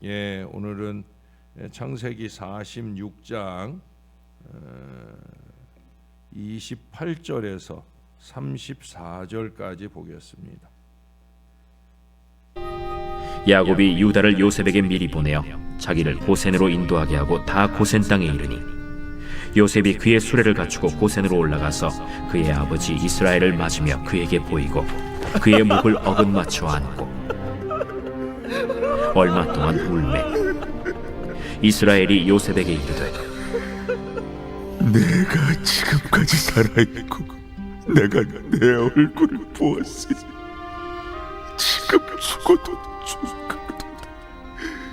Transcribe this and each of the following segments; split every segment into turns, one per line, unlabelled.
예, 오늘은 창세기 46장 28절에서 34절까지 보겠습니다.
야곱이 유다를 요셉에게 미리 보내어 자기를 고센으로 인도하게 하고 다 고센 땅에 이르니 요셉이 그의 수레를 갖추고 고센으로 올라가서 그의 아버지 이스라엘을 맞으며 그에게 보이고 그의 목을 어긋맞춰 안고 얼마 동안 울매 이스라엘이 요셉에게 이르되
내가 지금까지 살아있고 내가 내 얼굴을 보았으니 지금 죽어도 죽겠다.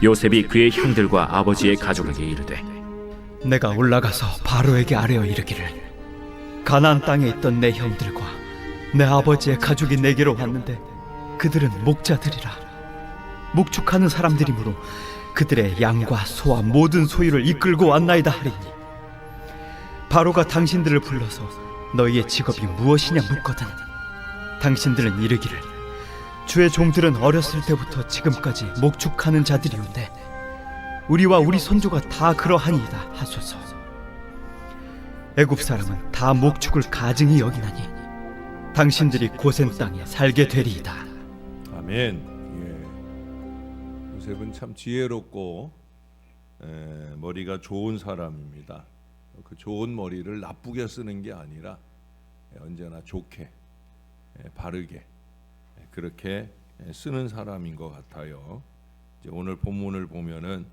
요셉이 그의 형들과 아버지의 가족에게 이르되
내가 올라가서 바로에게 아뢰어 이르기를 가나안 땅에 있던 내 형들과 내 아버지의 가족이 내게로 왔는데 그들은 목자들이라 목축하는 사람들이므로 그들의 양과 소와 모든 소유를 이끌고 왔나이다 하리니 바로가 당신들을 불러서 너희의 직업이 무엇이냐 묻거든 당신들은 이르기를 주의 종들은 어렸을 때부터 지금까지 목축하는 자들이온데 우리와 우리 손주가 다 그러하니이다 하소서. 애굽 사람은 다 목축을 가증히 여기나니 당신들이 고센 땅에 살게 되리이다.
아멘. 예. 요셉은 참 지혜롭고 머리가 좋은 사람입니다. 그 좋은 머리를 나쁘게 쓰는 게 아니라 언제나 좋게 바르게 그렇게 쓰는 사람인 것 같아요. 이제 오늘 본문을 보면은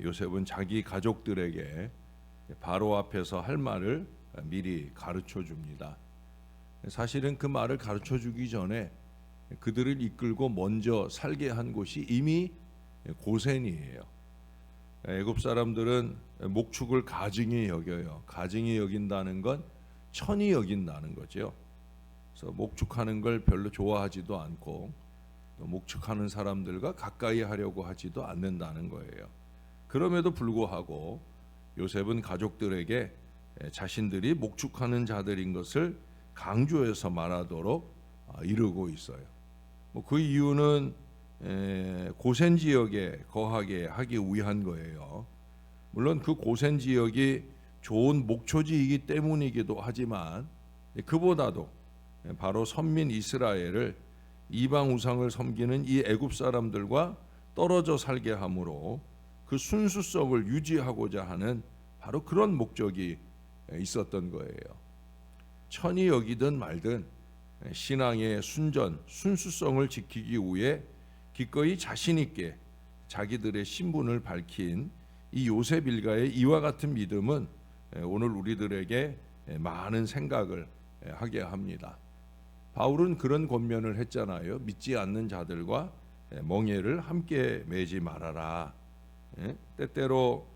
요셉은 자기 가족들에게 바로 앞에서 할 말을 미리 가르쳐 줍니다. 사실은 그 말을 가르쳐 주기 전에 그들을 이끌고 먼저 살게 한 곳이 이미 고센이에요. 애굽 사람들은 목축을 가증히 여겨요. 가증히 여긴다는 건 천히 여긴다는 거죠. 그래서 목축하는 걸 별로 좋아하지도 않고 또 목축하는 사람들과 가까이 하려고 하지도 않는다는 거예요. 그럼에도 불구하고 요셉은 가족들에게 자신들이 목축하는 자들인 것을 강조해서 말하도록 이르고 있어요. 그 이유는 고센 지역에 거하게 하기 위한 거예요. 물론 그 고센 지역이 좋은 목초지이기 때문이기도 하지만 그보다도 바로 선민 이스라엘을 이방 우상을 섬기는 이 애굽 사람들과 떨어져 살게 함으로 그 순수성을 유지하고자 하는 바로 그런 목적이 있었던 거예요. 천히 여기든 말든 신앙의 순전, 순수성을 지키기 위해 기꺼이 자신 있게 자기들의 신분을 밝힌 이 요셉 일가의 이와 같은 믿음은 오늘 우리들에게 많은 생각을 하게 합니다. 바울은 그런 권면을 했잖아요. 믿지 않는 자들과 멍에를 함께 매지 말아라. 때때로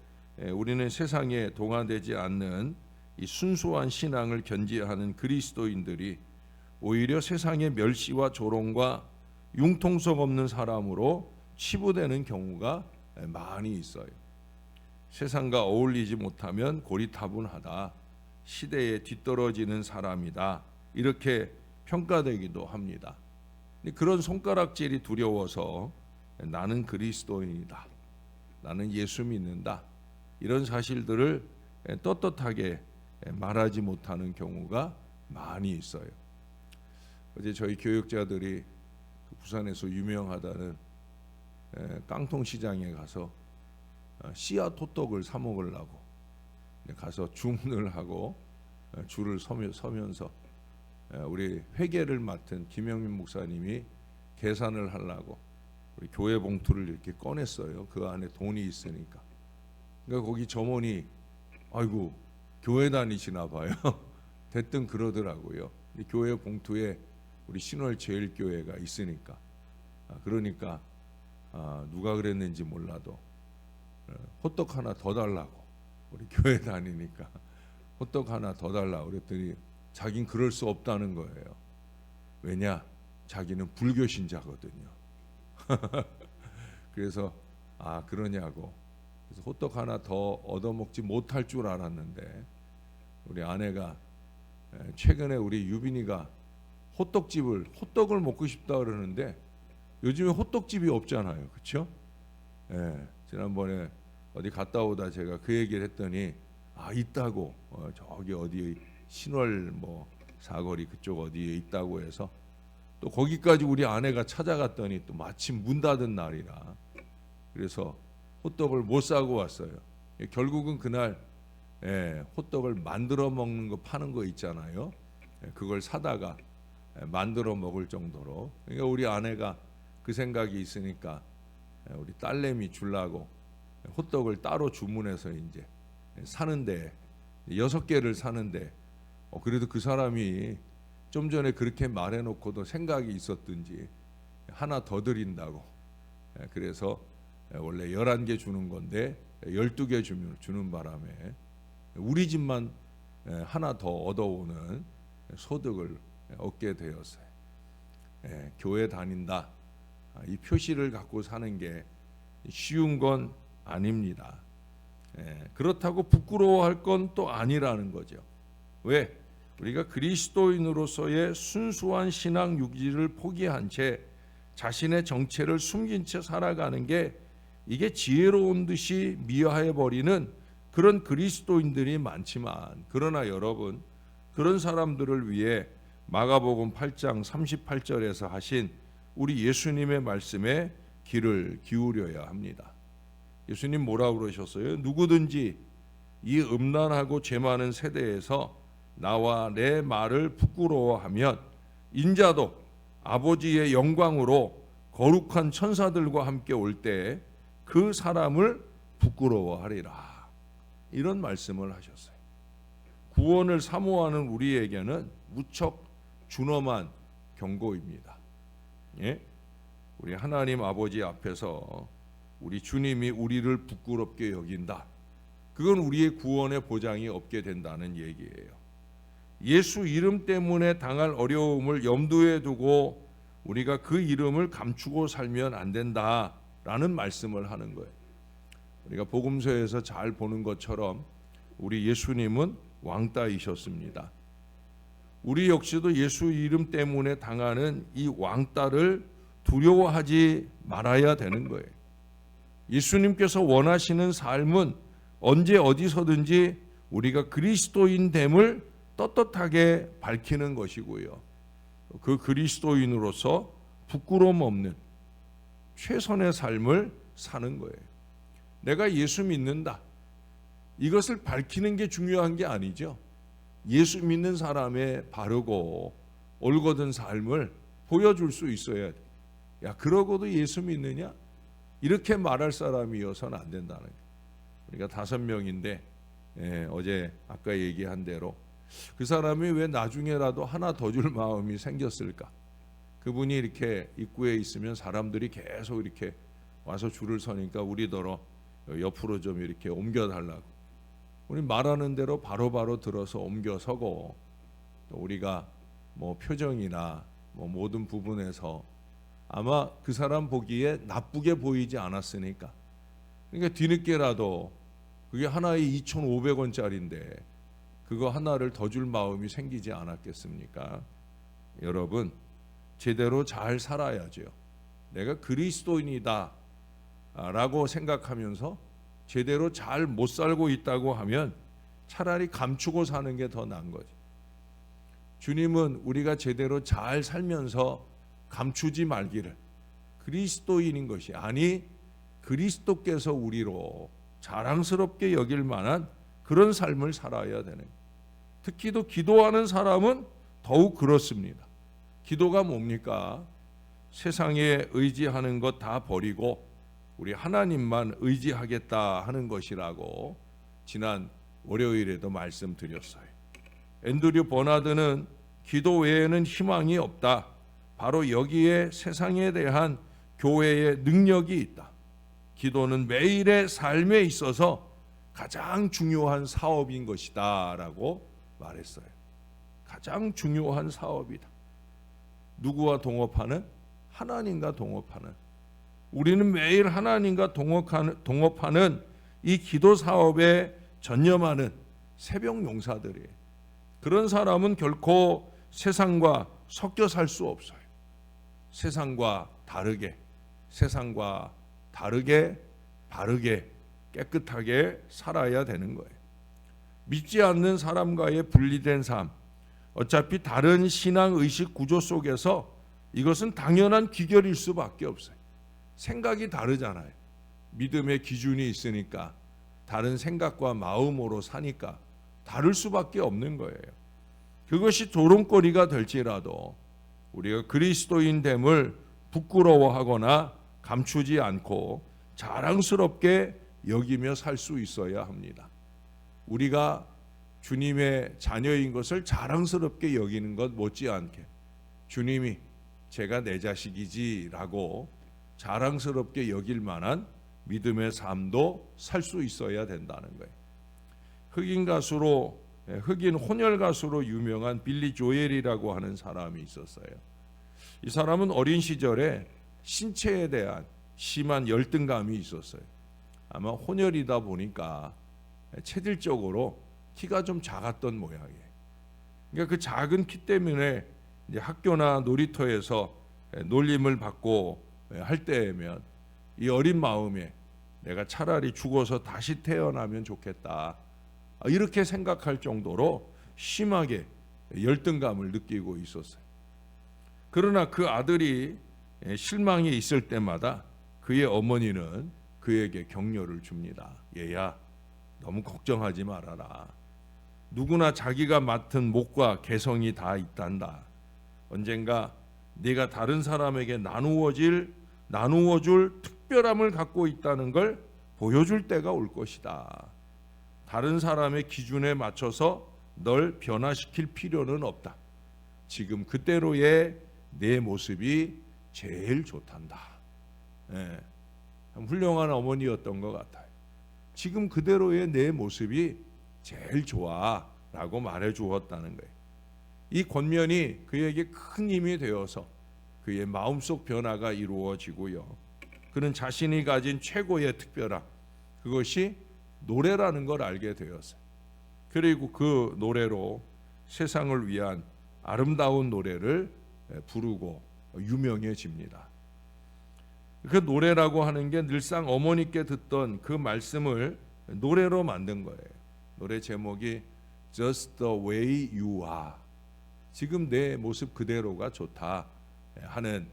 우리는 세상에 동화되지 않는 이 순수한 신앙을 견지하는 그리스도인들이 오히려 세상의 멸시와 조롱과 융통성 없는 사람으로 치부되는 경우가 많이 있어요. 세상과 어울리지 못하면 고리타분하다, 시대에 뒤떨어지는 사람이다, 이렇게 평가되기도 합니다. 그런 손가락질이 두려워서 나는 그리스도인이다, 나는 예수 믿는다, 이런 사실들을 떳떳하게 말하지 못하는 경우가 많이 있어요. 어제 저희 교육자들이 부산에서 유명하다는 깡통시장에 가서 씨앗 호떡을 사 먹으려고 가서 주문을 하고 줄을 서면서 우리 회계를 맡은 김영민 목사님이 계산을 하려고 우리 교회 봉투를 이렇게 꺼냈어요. 그 안에 돈이 있으니까. 그러니까 거기 점원이 아이고 교회 다니시나 봐요. 대뜸 그러더라고요. 교회 봉투에 우리 신월제일교회가 있으니까. 그러니까 누가 그랬는지 몰라도 호떡 하나 더 달라고, 우리 교회 다니니까 호떡 하나 더 달라고 그랬더니 자긴 그럴 수 없다는 거예요. 왜냐? 자기는 불교 신자거든요. 그래서 그러냐고. 그래서 호떡 하나 더 얻어먹지 못할 줄 알았는데 우리 아내가 최근에 우리 유빈이가 호떡을 먹고 싶다 그러는데 요즘에 호떡집이 없잖아요, 그렇죠? 지난번에 어디 갔다 오다 제가 그 얘기를 했더니 있다고 저기 어디 신월 뭐 사거리 그쪽 어디에 있다고 해서 또 거기까지 우리 아내가 찾아갔더니 또 마침 문 닫은 날이라 그래서 호떡을 못 사고 왔어요. 결국은 그날 호떡을 만들어 먹는 거 파는 거 있잖아요. 그걸 사다가 만들어 먹을 정도로. 그러니까 우리 아내가 그 생각이 있으니까 우리 딸내미 주려고 호떡을 따로 주문해서 이제 사는데 6개를 사는데 그래도 그 사람이 좀 전에 그렇게 말해놓고도 생각이 있었든지 하나 더 드린다고. 그래서 원래 11개 주는 건데 12개 주는 바람에 우리 집만 하나 더 얻어오는 소득을 얻게 되었어요. 교회 다닌다. 이 표시를 갖고 사는 게 쉬운 건 아닙니다. 그렇다고 부끄러워할 건 또 아니라는 거죠. 왜? 우리가 그리스도인으로서의 순수한 신앙 유지를 포기한 채 자신의 정체를 숨긴 채 살아가는 게 이게 지혜로운 듯이 미화해 버리는 그런 그리스도인들이 많지만, 그러나 여러분, 그런 사람들을 위해 마가복음 8장 38절에서 하신 우리 예수님의 말씀에 귀를 기울여야 합니다. 예수님 뭐라 그러셨어요? 누구든지 이 음란하고 죄 많은 세대에서 나와 내 말을 부끄러워하면 인자도 아버지의 영광으로 거룩한 천사들과 함께 올 때 그 사람을 부끄러워하리라. 이런 말씀을 하셨어요. 구원을 사모하는 우리에게는 무척 준엄한 경고입니다. 우리 하나님 아버지 앞에서 우리 주님이 우리를 부끄럽게 여긴다. 그건 우리의 구원의 보장이 없게 된다는 얘기예요. 예수 이름 때문에 당할 어려움을 염두에 두고 우리가 그 이름을 감추고 살면 안 된다라는 말씀을 하는 거예요. 우리가 복음서에서 잘 보는 것처럼 우리 예수님은 왕따이셨습니다. 우리 역시도 예수 이름 때문에 당하는 이 왕따를 두려워하지 말아야 되는 거예요. 예수님께서 원하시는 삶은 언제 어디서든지 우리가 그리스도인됨을 떳떳하게 밝히는 것이고요. 그 그리스도인으로서 부끄러움 없는 최선의 삶을 사는 거예요. 내가 예수 믿는다. 이것을 밝히는 게 중요한 게 아니죠. 예수 믿는 사람의 바르고 올곧은 삶을 보여줄 수 있어야 돼. 야, 그러고도 예수 믿느냐? 이렇게 말할 사람이어서는 안 된다는 거예요. 우리가 5명인데 어제 아까 얘기한 대로 그 사람이 왜 나중에라도 하나 더 줄 마음이 생겼을까? 그분이 이렇게 입구에 있으면 사람들이 계속 이렇게 와서 줄을 서니까 우리더러 옆으로 좀 이렇게 옮겨달라고. 우리 말하는 대로 바로바로 들어서 옮겨서고, 또 우리가 뭐 표정이나 뭐 모든 부분에서 아마 그 사람 보기에 나쁘게 보이지 않았으니까, 그러니까 뒤늦게라도 그게 하나에 2,500원짜리인데 그거 하나를 더 줄 마음이 생기지 않았겠습니까? 여러분, 제대로 잘 살아야죠. 내가 그리스도인이다 라고 생각하면서 제대로 잘 못 살고 있다고 하면 차라리 감추고 사는 게 더 나은 거죠. 주님은 우리가 제대로 잘 살면서 감추지 말기를, 그리스도인인 것이 아니 그리스도께서 우리로 자랑스럽게 여길 만한 그런 삶을 살아야 되는, 특히 또 기도하는 사람은 더욱 그렇습니다. 기도가 뭡니까? 세상에 의지하는 것 다 버리고 우리 하나님만 의지하겠다 하는 것이라고 지난 월요일에도 말씀드렸어요. 앤드류 버나드는 기도 외에는 희망이 없다. 바로 여기에 세상에 대한 교회의 능력이 있다. 기도는 매일의 삶에 있어서 가장 중요한 사업인 것이다 라고 말했어요. 가장 중요한 사업이다. 누구와 동업하는? 하나님과 동업하는. 우리는 매일 하나님과 동업하는 이 기도 사업에 전념하는 새벽 용사들이에요. 그런 사람은 결코 세상과 섞여 살 수 없어요. 세상과 다르게 바르게 깨끗하게 살아야 되는 거예요. 믿지 않는 사람과의 분리된 삶, 어차피 다른 신앙 의식 구조 속에서 이것은 당연한 귀결일 수밖에 없어요. 생각이 다르잖아요. 믿음의 기준이 있으니까 다른 생각과 마음으로 사니까 다를 수밖에 없는 거예요. 그것이 조롱거리가 될지라도 우리가 그리스도인됨을 부끄러워하거나 감추지 않고 자랑스럽게 여기며 살 수 있어야 합니다. 우리가 주님의 자녀인 것을 자랑스럽게 여기는 것 못지않게 주님이 제가 내 자식이지라고 자랑스럽게 여길 만한 믿음의 삶도 살 수 있어야 된다는 거예요. 흑인 혼혈 가수로 유명한 빌리 조엘이라고 하는 사람이 있었어요. 이 사람은 어린 시절에 신체에 대한 심한 열등감이 있었어요. 아마 혼혈이다 보니까 체질적으로 키가 좀 작았던 모양이에요. 그러니까 그 작은 키 때문에 이제 학교나 놀이터에서 놀림을 받고 할 때면 이 어린 마음에 내가 차라리 죽어서 다시 태어나면 좋겠다, 이렇게 생각할 정도로 심하게 열등감을 느끼고 있었어요. 그러나 그 아들이 실망이 있을 때마다 그의 어머니는 그에게 격려를 줍니다. 얘야, 너무 걱정하지 말아라. 누구나 자기가 맡은 몫과 개성이 다 있단다. 언젠가 네가 다른 사람에게 나누어줄 특별함을 갖고 있다는 걸 보여줄 때가 올 것이다. 다른 사람의 기준에 맞춰서 널 변화시킬 필요는 없다. 지금 그대로의 내 모습이 제일 좋단다. 훌륭한 어머니였던 것 같아요. 지금 그대로의 내 모습이 제일 좋아 라고 말해 주었다는 거예요. 이 권면이 그에게 큰 힘이 되어서 그의 마음속 변화가 이루어지고요. 그는 자신이 가진 최고의 특별함, 그것이 노래라는 걸 알게 되었어요. 그리고 그 노래로 세상을 위한 아름다운 노래를 부르고 유명해집니다. 그 노래라고 하는 게 늘상 어머니께 듣던 그 말씀을 노래로 만든 거예요. 노래 제목이 Just the way you are, 지금 내 모습 그대로가 좋다 하는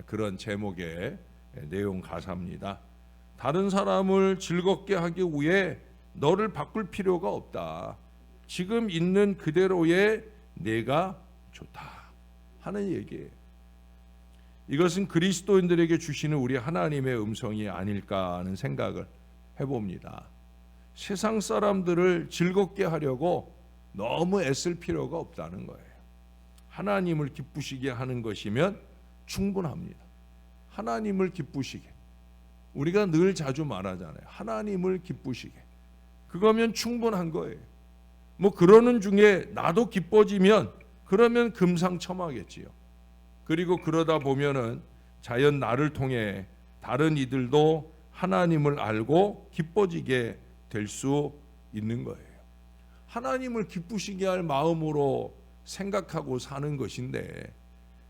그런 제목의 내용 가사입니다. 다른 사람을 즐겁게 하기 위해 너를 바꿀 필요가 없다. 지금 있는 그대로의 내가 좋다 하는 얘기예요. 이것은 그리스도인들에게 주시는 우리 하나님의 음성이 아닐까 하는 생각을 해봅니다. 세상 사람들을 즐겁게 하려고 너무 애쓸 필요가 없다는 거예요. 하나님을 기쁘시게 하는 것이면 충분합니다. 하나님을 기쁘시게, 우리가 늘 자주 말하잖아요. 하나님을 기쁘시게, 그거면 충분한 거예요. 뭐 그러는 중에 나도 기뻐지면 그러면 금상첨화겠지요. 그리고 그러다 보면은 자연 나를 통해 다른 이들도 하나님을 알고 기뻐지게 될 수 있는 거예요. 하나님을 기쁘시게 할 마음으로 생각하고 사는 것인데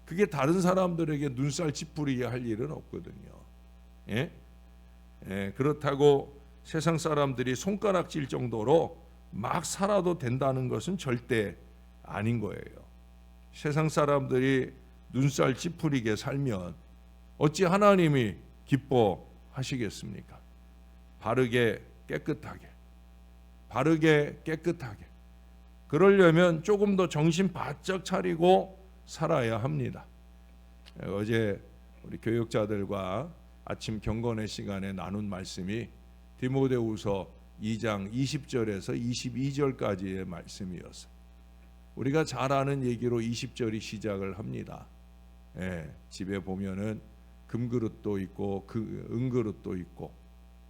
그게 다른 사람들에게 눈살 찌푸리게 할 일은 없거든요. 그렇다고 세상 사람들이 손가락질 정도로 막 살아도 된다는 것은 절대 아닌 거예요. 세상 사람들이 눈살 찌푸리게 살면 어찌 하나님이 기뻐하시겠습니까? 바르게 깨끗하게 그러려면 조금 더 정신 바짝 차리고 살아야 합니다. 어제 우리 교육자들과 아침 경건의 시간에 나눈 말씀이 디모데후서 2장 20절에서 22절까지의 말씀이었어요. 우리가 잘 아는 얘기로 20절이 시작을 합니다. 집에 보면은 금그릇도 있고 은그릇도 있고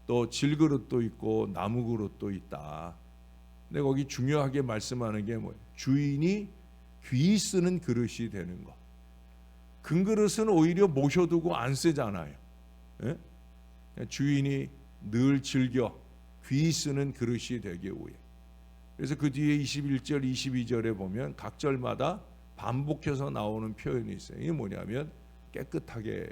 또 질그릇도 있고 나무그릇도 있다. 근데 거기 중요하게 말씀하는 게 뭐예요? 주인이 귀 쓰는 그릇이 되는 것. 금그릇은 오히려 모셔두고 안 쓰잖아요. 주인이 늘 즐겨 귀 쓰는 그릇이 되기 위해. 그래서 그 뒤에 21절, 22절에 보면 각 절마다 반복해서 나오는 표현이 있어요. 이게 뭐냐면 깨끗하게.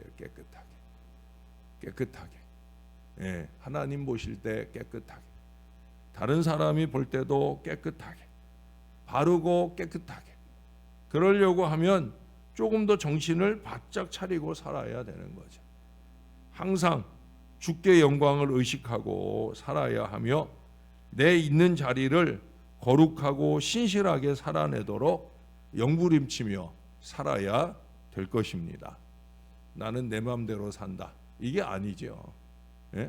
하나님 보실 때 깨끗하게, 다른 사람이 볼 때도 깨끗하게, 바르고 깨끗하게 그러려고 하면 조금 더 정신을 바짝 차리고 살아야 되는 거죠. 항상 주께 영광을 의식하고 살아야 하며 내 있는 자리를 거룩하고 신실하게 살아내도록 영부림치며 살아야 될 것입니다. 나는 내 마음대로 산다, 이게 아니죠.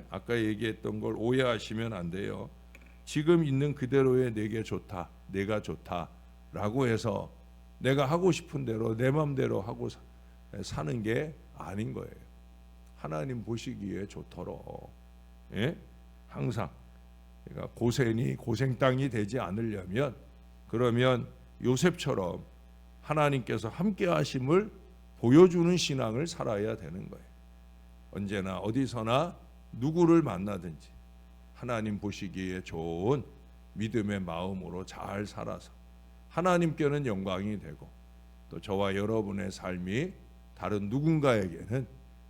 아까 얘기했던 걸 오해하시면 안 돼요. 지금 있는 그대로의 내게 좋다, 내가 좋다라고 해서 내가 하고 싶은 대로 내 마음대로 하고 사는 게 아닌 거예요. 하나님 보시기에 좋도록 항상 그러니까 고센이 고생 땅이 되지 않으려면, 그러면 요셉처럼 하나님께서 함께 하심을 보여주는 신앙을 살아야 되는 거예요. 언제나 어디서나 누구를 만나든지 하나님 보시기에 좋은 믿음의 마음으로 잘 살아서 하나님께는 영광이 되고, 또 저와 여러분의 삶이 다른 누군가에게는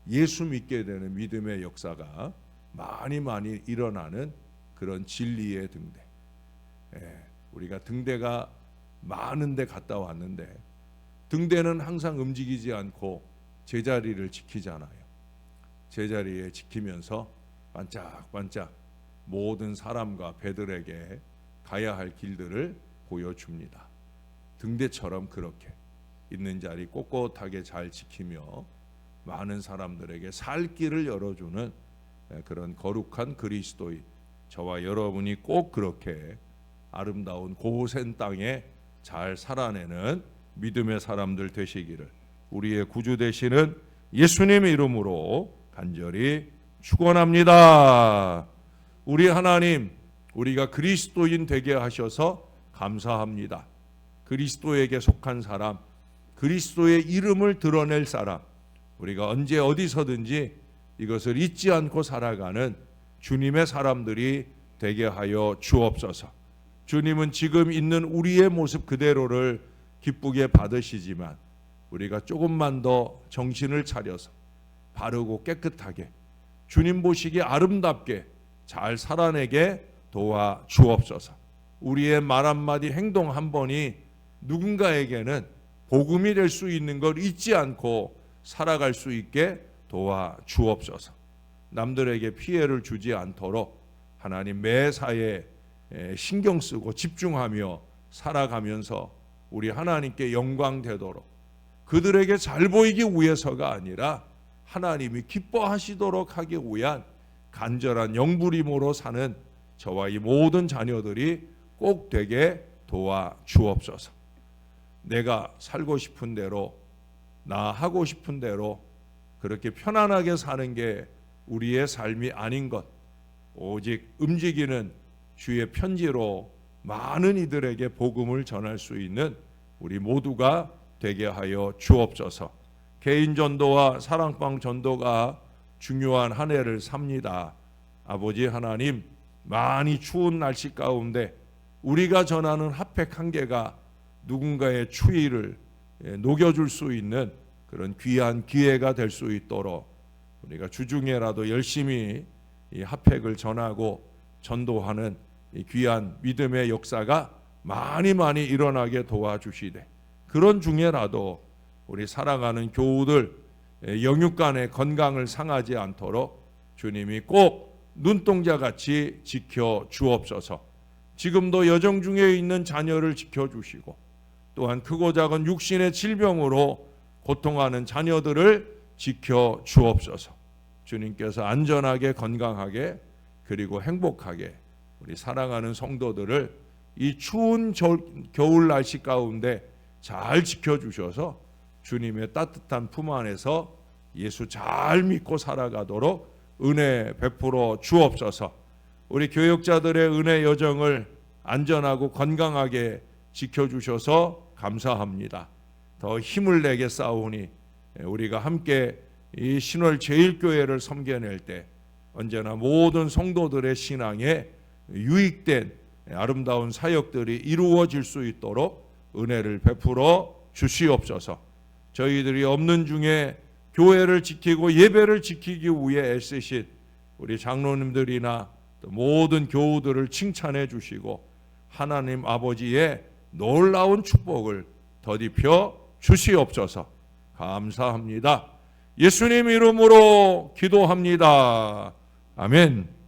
예수 믿게 되는 믿음의 역사가 많이 일어나는 그런 진리의 등대. 우리가 등대가 많은 데 갔다 왔는데 등대는 항상 움직이지 않고 제자리를 지키잖아요. 제자리에 지키면서 반짝반짝 모든 사람과 배들에게 가야 할 길들을 보여줍니다. 등대처럼 그렇게 있는 자리 꼿꼿하게 잘 지키며 많은 사람들에게 살 길을 열어주는 그런 거룩한 그리스도인, 저와 여러분이 꼭 그렇게 아름다운 고센 땅에 잘 살아내는 믿음의 사람들 되시기를 우리의 구주 되시는 예수님의 이름으로 간절히 축원합니다. 우리 하나님, 우리가 그리스도인 되게 하셔서 감사합니다. 그리스도에게 속한 사람, 그리스도의 이름을 드러낼 사람, 우리가 언제 어디서든지 이것을 잊지 않고 살아가는 주님의 사람들이 되게 하여 주옵소서. 주님은 지금 있는 우리의 모습 그대로를 기쁘게 받으시지만 우리가 조금만 더 정신을 차려서 바르고 깨끗하게 주님 보시기에 아름답게 잘 살아내게 도와 주옵소서. 우리의 말 한마디 행동 한 번이 누군가에게는 복음이 될 수 있는 걸 잊지 않고 살아갈 수 있게 도와 주옵소서. 남들에게 피해를 주지 않도록 하나님 매사에 신경 쓰고 집중하며 살아가면서 우리 하나님께 영광 되도록, 그들에게 잘 보이기 위해서가 아니라 하나님이 기뻐하시도록 하기 위한 간절한 영부림으로 사는 저와 이 모든 자녀들이 꼭 되게 도와 주옵소서. 내가 살고 싶은 대로, 나 하고 싶은 대로 그렇게 편안하게 사는 게 우리의 삶이 아닌 것, 오직 움직이는 주의 편지로 많은 이들에게 복음을 전할 수 있는 우리 모두가 되게 하여 주옵소서. 개인 전도와 사랑방 전도가 중요한 한 해를 삽니다. 아버지 하나님, 많이 추운 날씨 가운데 우리가 전하는 핫팩 한 개가 누군가의 추위를 녹여줄 수 있는 그런 귀한 기회가 될 수 있도록 우리가 주중에라도 열심히 이 핫팩을 전하고 전도하는 이 귀한 믿음의 역사가 많이 일어나게 도와주시되, 그런 중에라도 우리 사랑하는 교우들 영육간의 건강을 상하지 않도록 주님이 꼭 눈동자같이 지켜 주옵소서. 지금도 여정 중에 있는 자녀를 지켜주시고, 또한 크고 작은 육신의 질병으로 고통하는 자녀들을 지켜 주옵소서. 주님께서 안전하게 건강하게 그리고 행복하게 우리 사랑하는 성도들을 이 추운 겨울 날씨 가운데 잘 지켜주셔서 주님의 따뜻한 품 안에서 예수 잘 믿고 살아가도록 은혜 베풀어 주옵소서. 우리 교역자들의 은혜 여정을 안전하고 건강하게 지켜주셔서 감사합니다. 더 힘을 내게 싸우니 우리가 함께 이 신월 제일교회를 섬겨낼 때 언제나 모든 성도들의 신앙에 유익된 아름다운 사역들이 이루어질 수 있도록 은혜를 베풀어 주시옵소서. 저희들이 없는 중에 교회를 지키고 예배를 지키기 위해 애쓰신 우리 장로님들이나 또 모든 교우들을 칭찬해 주시고 하나님 아버지의 놀라운 축복을 더디펴 주시옵소서. 감사합니다. 예수님 이름으로 기도합니다. 아멘.